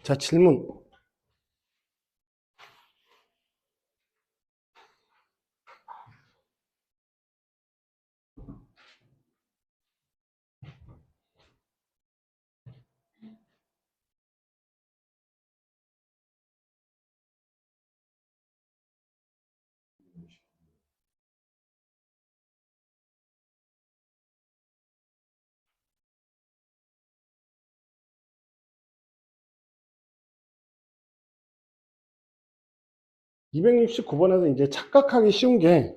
자, 질문. (269번에서) 이제 착각하기 쉬운 게,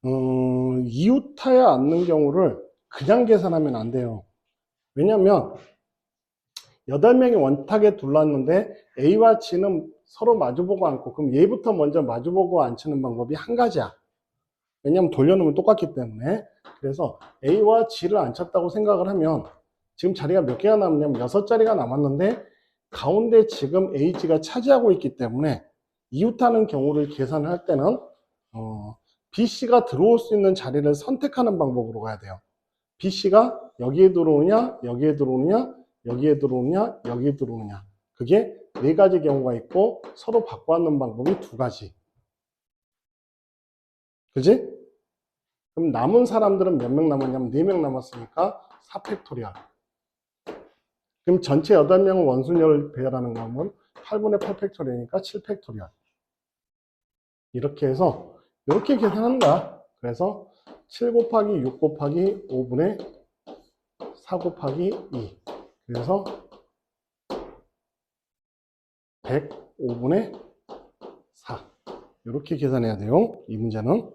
이웃하여 않는 경우를 그냥 계산하면 안 돼요. 왜냐면 8명이 원탁에 둘렀는데 A와 G는 서로 마주보고 앉고, 그럼 얘부터 먼저 마주보고 앉히는 방법이 한 가지야. 왜냐면 돌려놓으면 똑같기 때문에. 그래서 A와 G를 앉혔다고 생각을 하면 지금 자리가 몇 개가 남았냐면 6자리가 남았는데 가운데 지금 A, G가 차지하고 있기 때문에 이웃하는 경우를 계산할 때는 B, C가 들어올 수 있는 자리를 선택하는 방법으로 가야 돼요. B, C가 여기에 들어오느냐, 여기에 들어오느냐, 여기에 들어오느냐, 여기에 들어오느냐. 그게 4가지 경우가 있고 서로 바꿔놓는 방법이 2가지. 그지? 그럼 남은 사람들은 몇 명 남았냐면 4명 남았으니까 4팩토리얼. 그럼 전체 8명은 원순열을 배열하는 거면 8분의 8팩토리얼이니까 7팩토리얼. 이렇게 해서 이렇게 계산하는 거야. 그래서 7 곱하기 6 곱하기 5분의 4 곱하기 2. 그래서 105분의 4. 이렇게 계산해야 돼요. 이 문제는.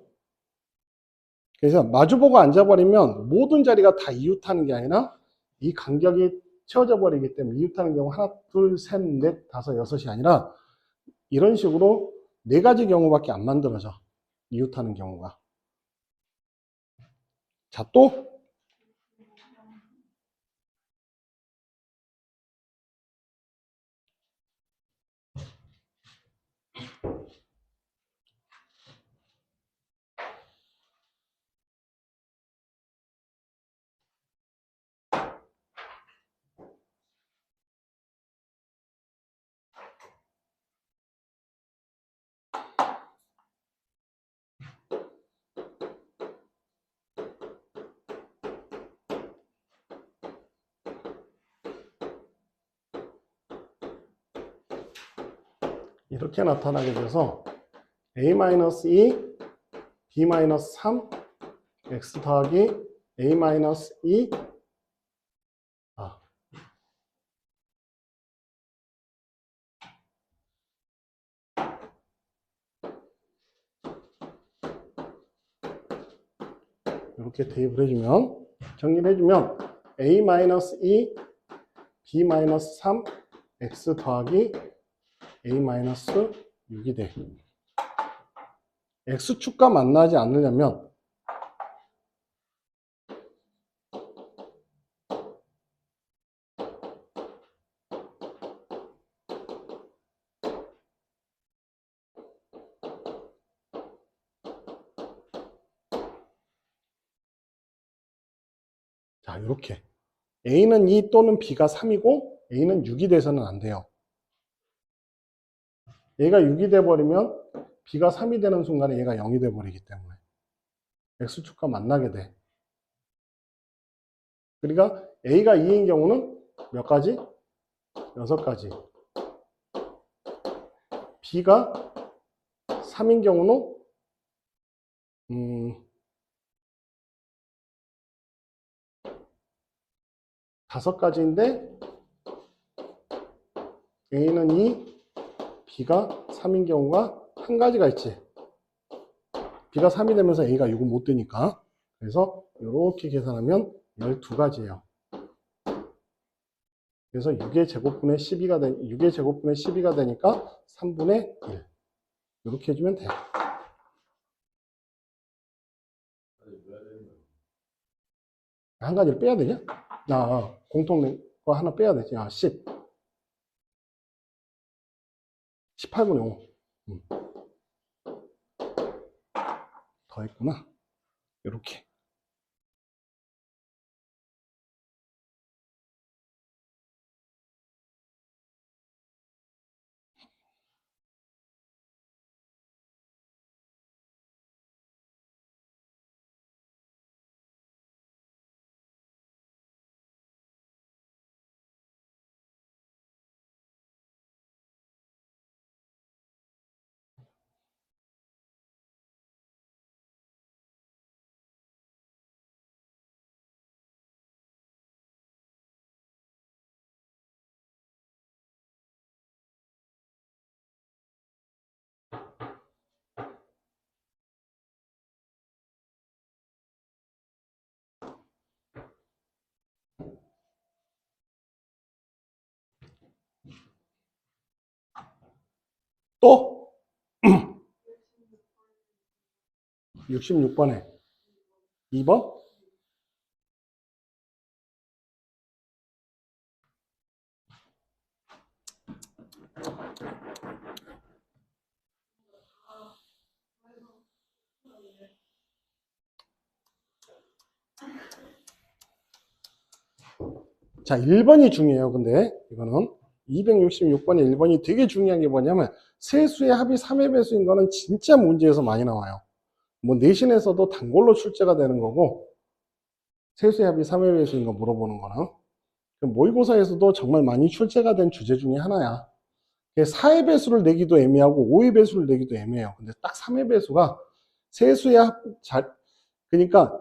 그래서 마주보고 앉아버리면 모든 자리가 다 이웃하는 게 아니라 이 간격이 채워져 버리기 때문에 이웃하는 경우 하나, 둘, 셋, 넷, 다섯, 여섯이 아니라 이런 식으로 4가지 경우밖에 안 만들어져. 이웃하는 경우가. 자, 또 이렇게 나타나게 돼서 A-2, B-3, X 더하기 A-2, 이렇게 대입을 해주면, 정리를 해주면 A-2, B-3, X 더하기 A-6이 돼. X축과 만나지 않으려면 자, 이렇게 A는 2 또는 B가 3이고 A는 6이 돼서는 안 돼요. 얘가 6이 돼버리면 B가 3이 되는 순간에 얘가 0이 돼버리기 때문에 X축과 만나게 돼. 그러니까 A가 2인 경우는 몇 가지? 6가지. B가 3인 경우는 5가지인데 A는 2, B가 3인 경우가 1가지가 있지. B가 3이 되면서 A가 6은 못 되니까. 그래서 이렇게 계산하면 12가지예요. 그래서 6의 제곱분의 12가 되니까 3분의 1. 이렇게 해주면 돼요. 한 가지를 빼야 되냐? 공통 거 하나 빼야 되지. 18분의 5. 더 했구나. 이렇게. 또 66번에 2번. 자, 1번이 중요해요. 근데 이거는 266번의 1번이 되게 중요한 게 뭐냐면 세수의 합이 3의 배수인 거는 진짜 문제에서 많이 나와요. 뭐 내신에서도 단골로 출제가 되는 거고, 세수의 합이 3의 배수인 거 물어보는 거는 모의고사에서도 정말 많이 출제가 된 주제 중에 하나야. 4의 배수를 내기도 애매하고 5의 배수를 내기도 애매해요. 근데 딱 3의 배수가 세수의 합, 그러니까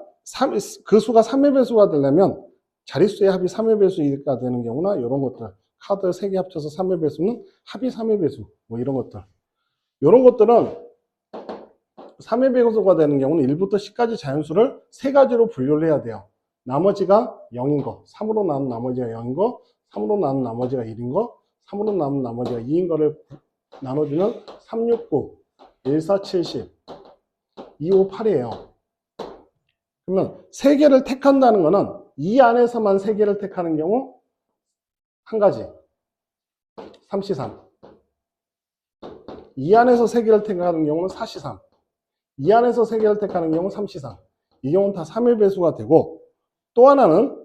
그 수가 3의 배수가 되려면 자릿수의 합이 3의 배수가 되는 경우나 이런 것들, 카드 3개 합쳐서 3의 배수는 합이 3의 배수, 뭐 이런 것들, 이런 것들은 3의 배수가 되는 경우는 1부터 10까지 자연수를 3가지로 분류를 해야 돼요. 나머지가 0인 거, 3으로 나눈 나머지가 0인 거, 3으로 나눈 나머지가 1인 거, 3으로 나눈 나머지가 2인 거를 나눠주면 3, 6, 9, 1, 4, 70, 2, 5, 8이에요. 그러면 3개를 택한다는 거는 이 안에서만 3개를 택하는 경우 한 가지, 3C3. 이 안에서 3개를 택하는 경우는 4C3. 이 안에서 3개를 택하는 경우는 3C3. 이 경우는 다 3의 배수가 되고, 또 하나는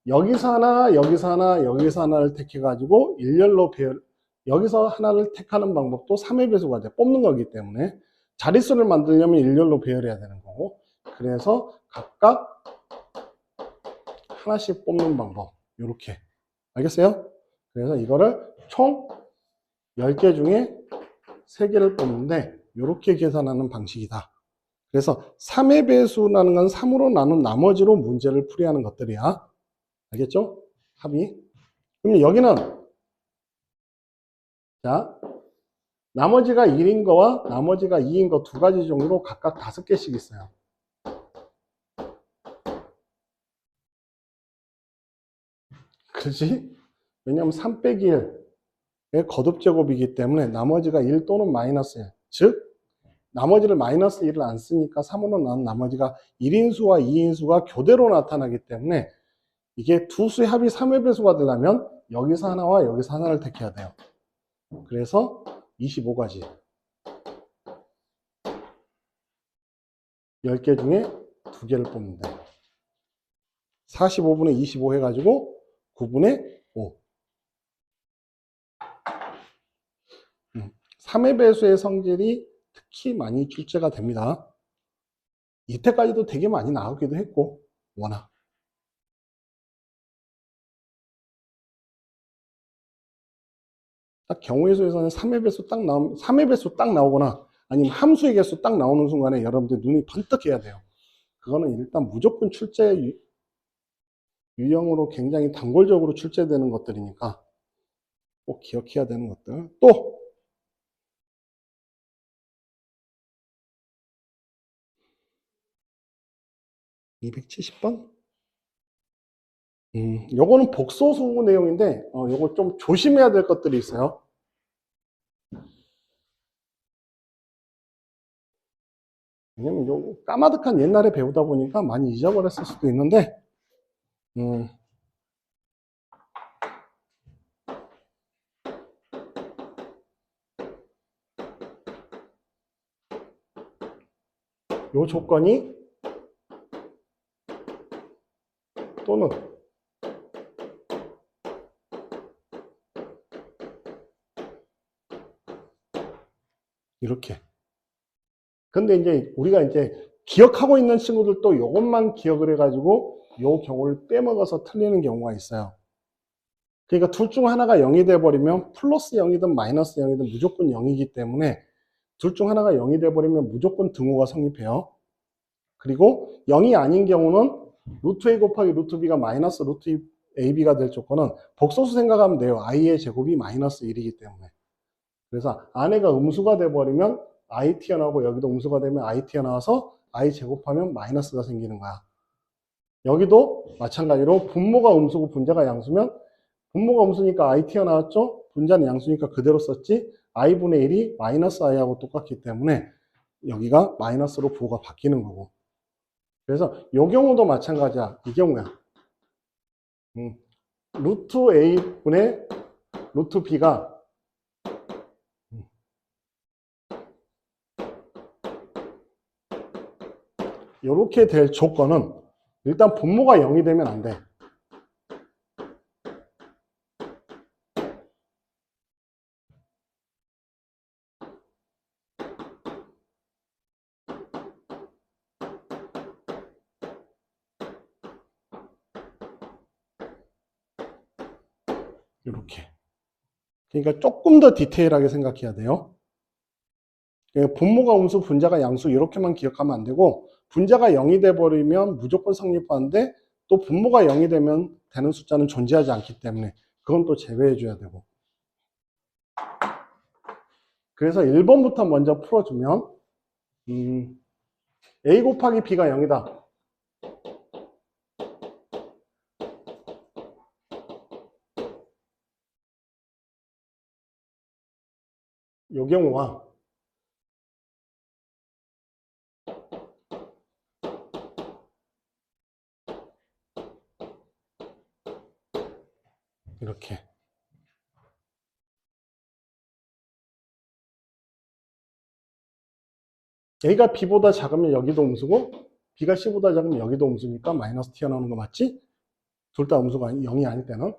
여기서 하나, 여기서 하나, 여기서 하나를 택해가지고 일렬로 배열, 여기서 하나를 택하는 방법도 3의 배수가 돼. 뽑는 거기 때문에 자릿수를 만들려면 일렬로 배열해야 되는 거고, 그래서 각각 하나씩 뽑는 방법, 요렇게. 알겠어요? 그래서 이거를 총 10개 중에 3개를 뽑는데 요렇게 계산하는 방식이다. 그래서 3의 배수라는 건 3으로 나눈 나머지로 문제를 풀이하는 것들이야. 알겠죠? 합이. 그럼 여기는 자, 나머지가 1인 거와 나머지가 2인 거 두 가지 종류로 각각 5개씩 있어요. 그렇지? 왜냐하면 3 빼기 1의 거듭제곱이기 때문에 나머지가 1 또는 마이너스 1. 즉 나머지를 마이너스 1을 안 쓰니까 3으로 나눈 나머지가 1인수와 2인수가 교대로 나타나기 때문에 이게 두 수의 합이 3의 배수가 되려면 여기서 하나와 여기서 하나를 택해야 돼요. 그래서 25가지 10개 중에 2개를 뽑는다. 45분의 25 해가지고 9분의 5. 3의 배수의 성질이 특히 많이 출제가 됩니다. 이때까지도 되게 많이 나오기도 했고, 워낙. 딱 경우의 수에서는 3의 배수 딱 3의 배수 딱 나오거나 아니면 함수의 개수 딱 나오는 순간에 여러분들 눈이 번뜩 해야 돼요. 그거는 일단 무조건 출제 유형으로 굉장히 단골적으로 출제되는 것들이니까 꼭 기억해야 되는 것들. 또 270번? 요거는 복소수 내용인데 요거 좀 조심해야 될 것들이 있어요. 왜냐면 요 까마득한 옛날에 배우다 보니까 많이 잊어버렸을 수도 있는데 요 조건이 또는 이렇게. 근데 이제 우리가 이제 기억하고 있는 친구들도 요것만 기억을 해가지고 요 경우를 빼먹어서 틀리는 경우가 있어요. 그러니까 둘 중 하나가 0이 돼버리면 플러스 0이든 마이너스 0이든 무조건 0이기 때문에 둘 중 하나가 0이 돼버리면 무조건 등호가 성립해요. 그리고 0이 아닌 경우는 루트 a 곱하기 루트 b가 마이너스 루트 ab가 될 조건은 복소수 생각하면 돼요. i의 제곱이 마이너스 1이기 때문에. 그래서 안에가 음수가 돼버리면 i 튀어나오고 여기도 음수가 되면 i 튀어나와서 i 제곱하면 마이너스가 생기는 거야. 여기도 마찬가지로 분모가 음수고 분자가 양수면 분모가 음수니까 i 튀어나왔죠? 분자는 양수니까 그대로 썼지? i분의 1이 마이너스 i하고 똑같기 때문에 여기가 마이너스로 부호가 바뀌는 거고. 그래서 이 경우도 마찬가지야. 이 경우야. 루트 a분의 루트 b가 이렇게 될 조건은 일단 분모가 0이 되면 안 돼. 이렇게. 그러니까 조금 더 디테일하게 생각해야 돼요. 분모가 음수, 분자가 양수 이렇게만 기억하면 안 되고 분자가 0이 돼버리면 무조건 성립하는데 또 분모가 0이 되면 되는 숫자는 존재하지 않기 때문에 그건 또 제외해 줘야 되고. 그래서 1번부터 먼저 풀어주면 a 곱하기 b가 0이다. 이 경우와 이렇게 a가 b보다 작으면 여기도 음수고 b가 c보다 작으면 여기도 음수니까 마이너스 튀어나오는 거 맞지? 둘 다 음수가 0이 아닐 때는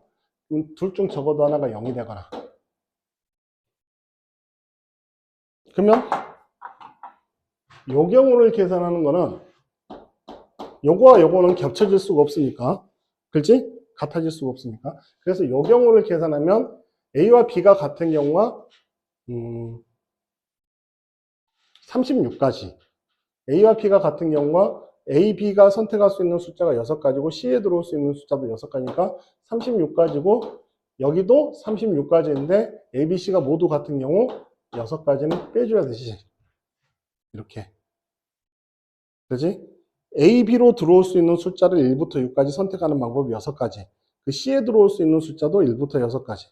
둘 중 적어도 하나가 0이 되거나 그러면 이 경우를 계산하는 거는 요거와 요거는 겹쳐질 수가 없으니까 그렇지? 같아질 수가 없으니까 그래서 이 경우를 계산하면 a와 b가 같은 경우가 36가지 a와 b가 같은 경우가 a, b가 선택할 수 있는 숫자가 6가지고 c에 들어올 수 있는 숫자도 6가지니까 36가지고 여기도 36가지인데 a, b, c가 모두 같은 경우 6가지는 빼줘야 되지 이렇게 그렇지? A, B로 들어올 수 있는 숫자를 1부터 6까지 선택하는 방법이 6가지. 그 C에 들어올 수 있는 숫자도 1부터 6가지.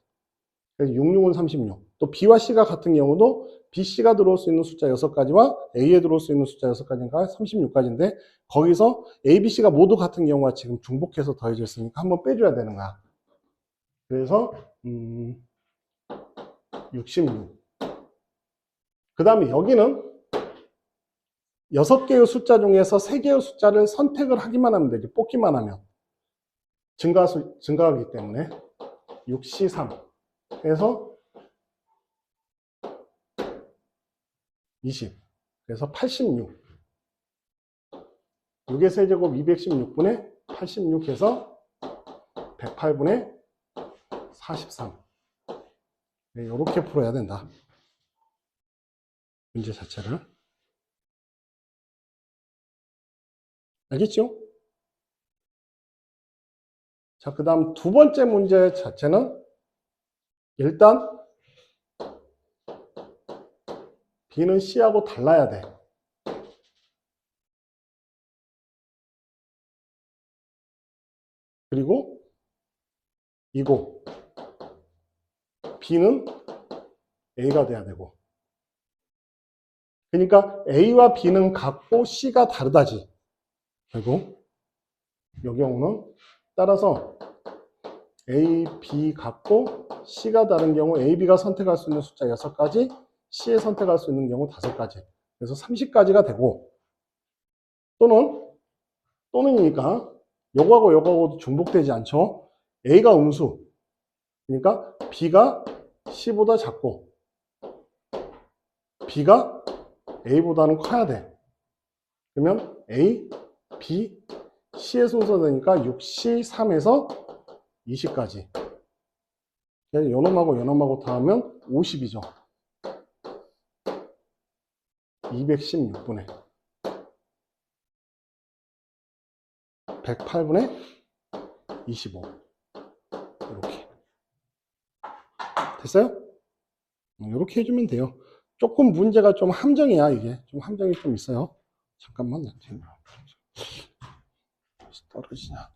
그래서 66은 36. 또 B와 C가 같은 경우도 B, C가 들어올 수 있는 숫자 6가지와 A에 들어올 수 있는 숫자 6가지니까 36가지인데 거기서 A, B, C가 모두 같은 경우가 지금 중복해서 더해져 있으니까 한번 빼줘야 되는 거야. 그래서 66. 그 다음에 여기는 6개의 숫자 중에서 3개의 숫자를 선택을 하기만 하면 되지. 뽑기만 하면. 증가하기 때문에 6C3 그래서 20 그래서 86 6의 세제곱 216분의 86 해서 108분의 43 네, 이렇게 풀어야 된다. 문제 자체를 알겠죠? 자, 그 다음 두 번째 문제 자체는 일단 B는 C하고 달라야 돼. 그리고 이거 B는 A가 돼야 되고 그러니까 A와 B는 같고 C가 다르다지. 그리고 이 경우는 따라서 A, B 같고 C가 다른 경우 A, B가 선택할 수 있는 숫자 6가지 C에 선택할 수 있는 경우 5가지 그래서 30가지가 되고 또는이니까 요거하고 요거하고도 중복되지 않죠. A가 음수 그러니까 B가 C보다 작고 B가 A보다는 커야 돼. 그러면 A, B, C의 순서되니까 6C3에서 20까지 요놈하고 요놈하고 다 하면 50이죠. 216분의 108분의 25 이렇게 됐어요? 이렇게 해주면 돼요. 조금 문제가 좀 함정이야. 이게 좀 함정이 좀 있어요. 잠깐만 떨어지냐.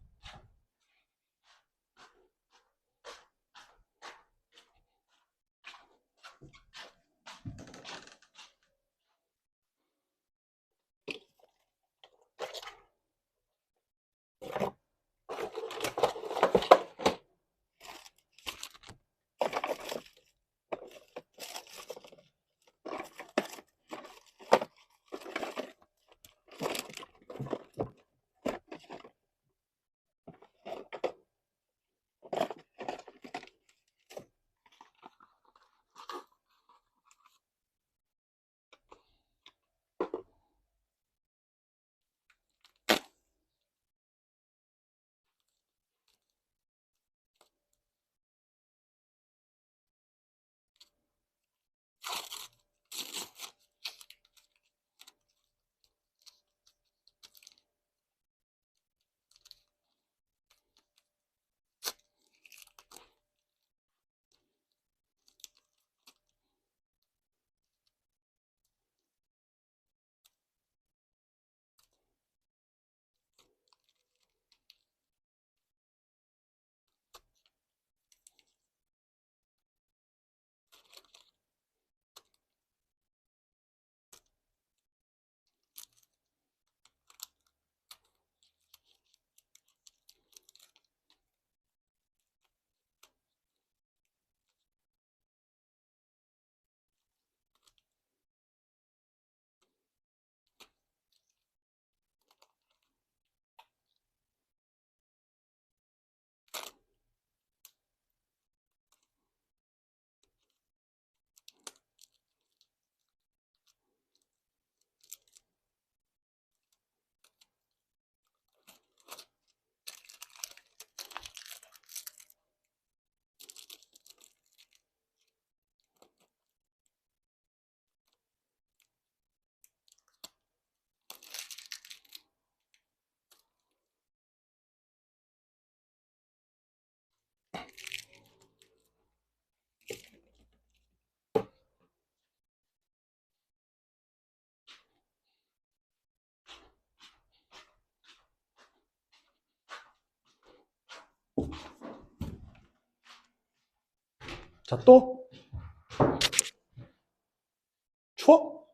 자, 또 추워?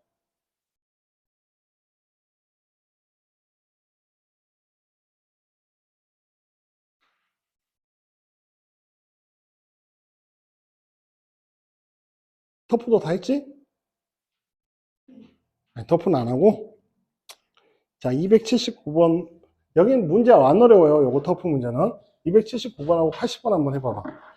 터프도 다 했지? 아니, 터프는 안 하고. 자, 279번. 여긴 문제 안 어려워요. 요거 터프 문제는. 279번하고 80번 한번 해봐봐.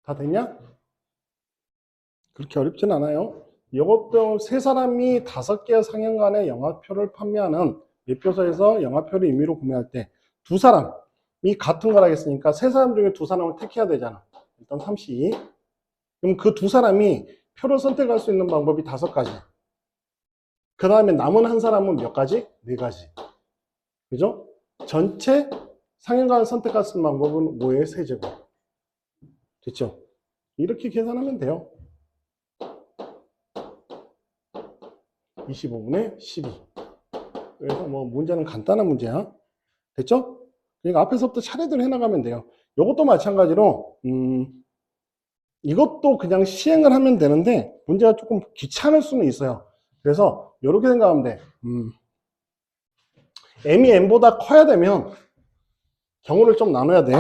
다 됐냐? 그렇게 어렵진 않아요. 이것도 세 사람이 5개의 상영관의 영화표를 판매하는 매표소에서 영화표를 임의로 구매할 때 두 사람이 같은 걸 하겠으니까 세 사람 중에 두 사람을 택해야 되잖아. 일단 32. 그럼 그 두 사람이 표를 선택할 수 있는 방법이 5가지. 그 다음에 남은 한 사람은 몇 가지? 4가지. 그죠? 전체 상영관을 선택할 수 있는 방법은 5의 세제곱. 됐죠? 이렇게 계산하면 돼요. 25분의 12. 그래서 뭐 문제는 간단한 문제야. 됐죠? 그러니까 앞에서부터 차례대로 해나가면 돼요. 이것도 마찬가지로 이것도 그냥 시행을 하면 되는데 문제가 조금 귀찮을 수는 있어요. 그래서 이렇게 생각하면 돼. m이 n보다 커야 되면 경우를 좀 나눠야 돼.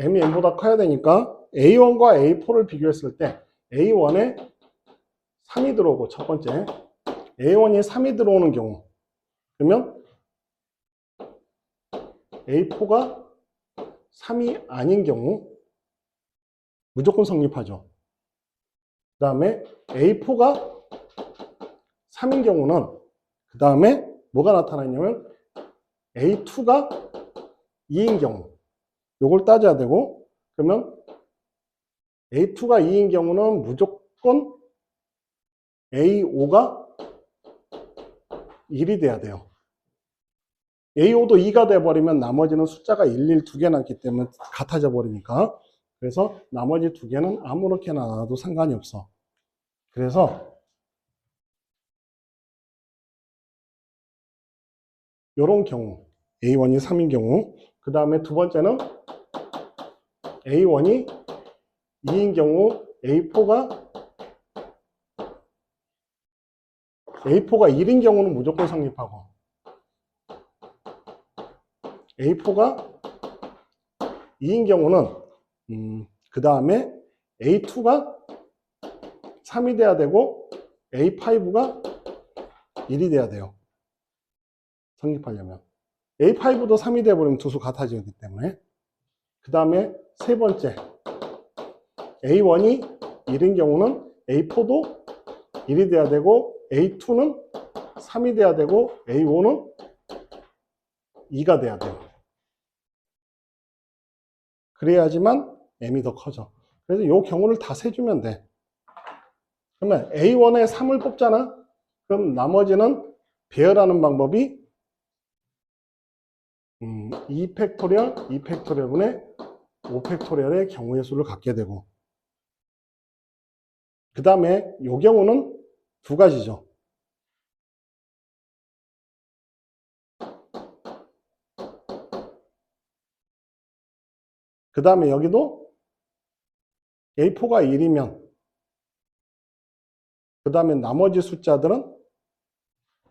m이 n보다 커야 되니까 a1과 a4를 비교했을 때 a1에 3이 들어오고, 첫 번째 a1이 3이 들어오는 경우, 그러면 a4가 3이 아닌 경우 무조건 성립하죠. 그 다음에 a4가 3인 경우는 그 다음에 뭐가 나타나냐면 a2가 2인 경우, 요걸 따져야 되고, 그러면 a2가 2인 경우는 무조건 a5가 1이 돼야 돼요. a5도 2가 돼버리면 나머지는 숫자가 1, 2개 남기 때문에 같아져 버리니까, 그래서 나머지 2개는 아무렇게나 놔도 상관이 없어. 그래서 이런 경우 a1이 3인 경우, 그 다음에 두 번째는 a1이 2인 경우 a4가 1인 경우는 무조건 성립하고, a4가 2인 경우는 그 다음에 a2가 3이 돼야 되고 a5가 1이 돼야 돼요. 성립하려면 a5도 3이 돼버리면 두 수 같아지기 때문에. 그 다음에 세 번째 a1이 1인 경우는 a4도 1이 돼야 되고 a2는 3이 돼야 되고 a5는 2가 돼야 돼요. 그래야지만 m이 더 커져. 그래서 이 경우를 다 세주면 돼. 그러면 a1에 3을 뽑잖아. 그럼 나머지는 배열하는 방법이 2팩토리얼, 2팩토리얼분의 5팩토리얼의 경우의 수를 갖게 되고, 그 다음에 이 경우는 두 가지죠. 그 다음에 여기도 A4가 1이면 그 다음에 나머지 숫자들은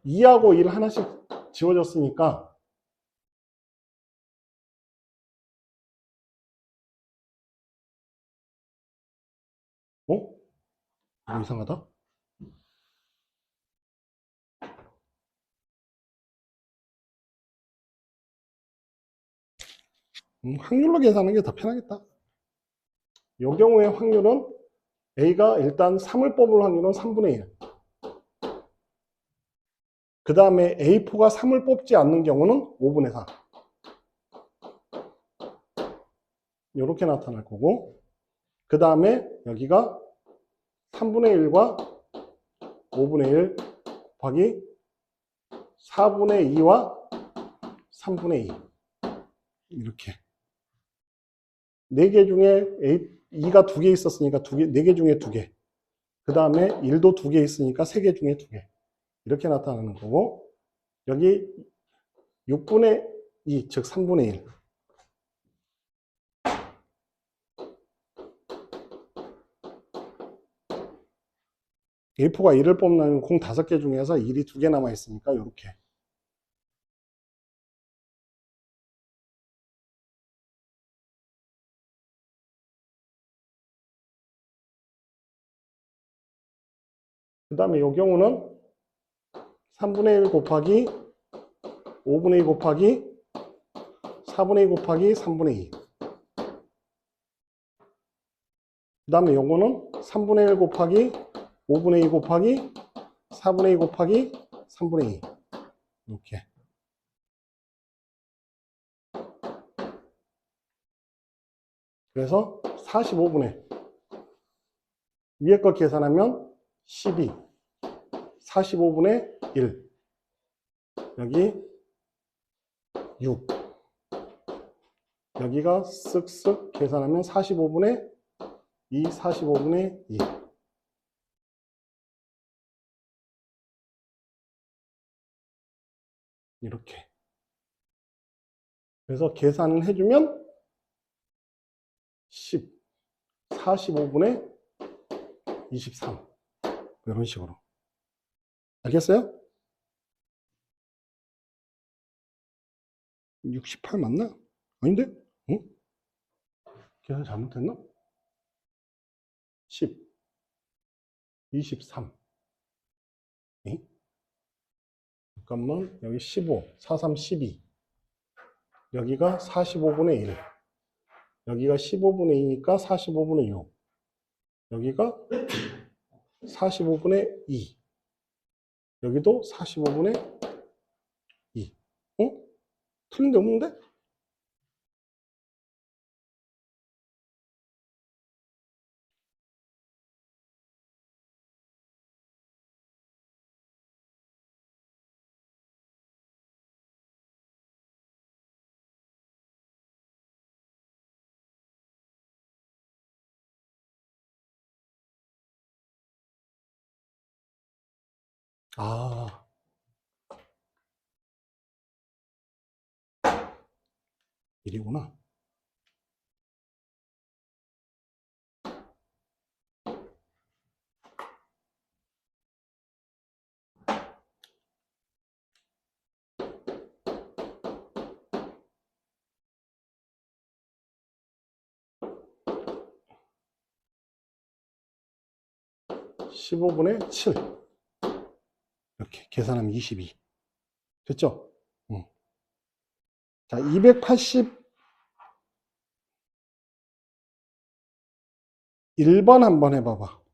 2하고 1 하나씩 지워졌으니까 이거 이상하다. 확률로 계산하는 게 더 편하겠다. 이 경우의 확률은 A가 일단 3을 뽑을 확률은 3분의 1. 그 다음에 A4가 3을 뽑지 않는 경우는 5분의 4. 이렇게 나타날 거고, 그 다음에 여기가 3분의 1과 5분의 1 곱하기 4분의 2와 3분의 2. 이렇게. 4개 중에 2가 2개 있었으니까 4개 중에 2개. 그 다음에 1도 2개 있으니까 3개 중에 2개. 이렇게 나타나는 거고, 여기 6분의 2, 즉 3분의 1. A4가 1을 뽑는 공 5개 중에서 1이 2개 남아있으니까 이렇게. 그 다음에 이 경우는 3분의 1 곱하기 5분의 2 곱하기 4분의 2 곱하기 3분의 2. 그 다음에 요거는 3분의 1 곱하기 5분의 2 곱하기 4분의 2 곱하기 3분의 2. 이렇게. 그래서 45분의 위에 거 계산하면 12, 45분의 1, 여기 6, 여기가 쓱쓱 계산하면 45분의 2, 45분의 2. 이렇게. 그래서 계산을 해주면 10, 45분의 23. 이런 식으로. 알겠어요? 68 맞나? 아닌데? 응? 계산 잘못했나? 10, 23. 응? 잠깐만, 여기 15, 43, 12. 여기가 45분의 1. 여기가 15분의 2니까 45분의 6. 여기가 45분의 2. 여기도 45분의 2. 어? 틀린 데 없는데? 아, 일이구나. 15분의 7. 이렇게 계산하면 22. 됐죠? 응. 자, 281번 한번 해봐봐.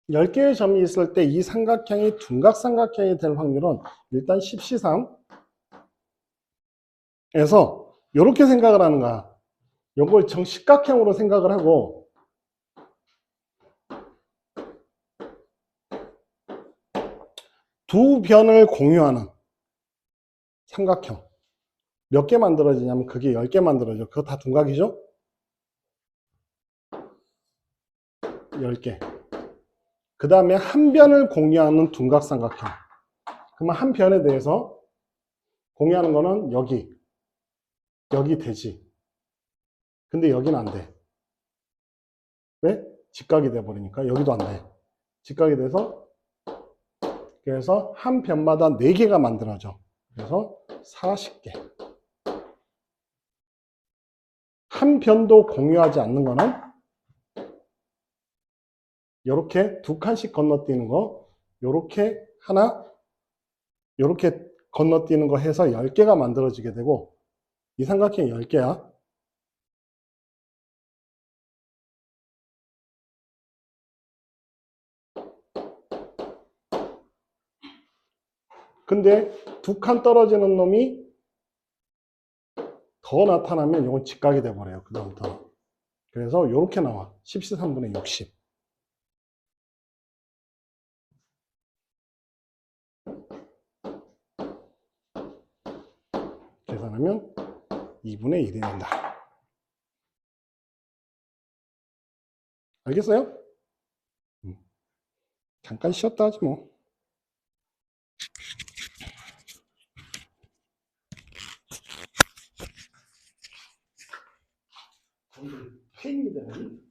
10개의 점이 있을 때 이 삼각형이 둔각삼각형이 될 확률은 일단 10C3에서 이렇게 생각을 하는 거야. 이걸 정식각형으로 생각을 하고 두 변을 공유하는 삼각형 몇 개 만들어지냐면 그게 10개 만들어져. 그거 다 둔각이죠? 10개. 그 다음에 한 변을 공유하는 둔각삼각형. 그러면 한 변에 대해서 공유하는 거는 여기 되지. 근데 여기는 안 돼. 왜? 직각이 돼 버리니까 여기도 안 돼. 직각이 돼서 그래서 한 변마다 4개가 만들어져. 그래서 40개. 한 변도 공유하지 않는 거는 이렇게 두 칸씩 건너뛰는 거, 이렇게 하나, 이렇게 건너뛰는 거 해서 10개가 만들어지게 되고 이 삼각형이 10개야. 근데 두 칸 떨어지는 놈이 더 나타나면 이건 직각이 돼버려요. 그 다음부터. 그래서 이렇게 나와. 10C3분의 60. 계산하면 2분의 1이 된다. 알겠어요? 잠깐 쉬었다 하지 뭐. 페인이 되는